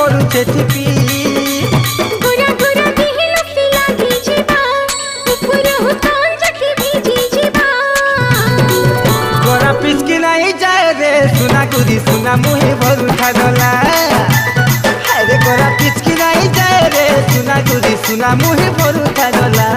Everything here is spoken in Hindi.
କରୁଛେ ଠିପି गोरा गोरा देह लुक्ति लागी जीवा ऊपर होतान जाके भीजी जीवा गोरा पिचकी नहीं जाए रे सुना गुदी सुना मुहे भरू थागला अरे गोरा पिचकी नहीं जाए रे सुना गुदी सुना मुहे भरू थागला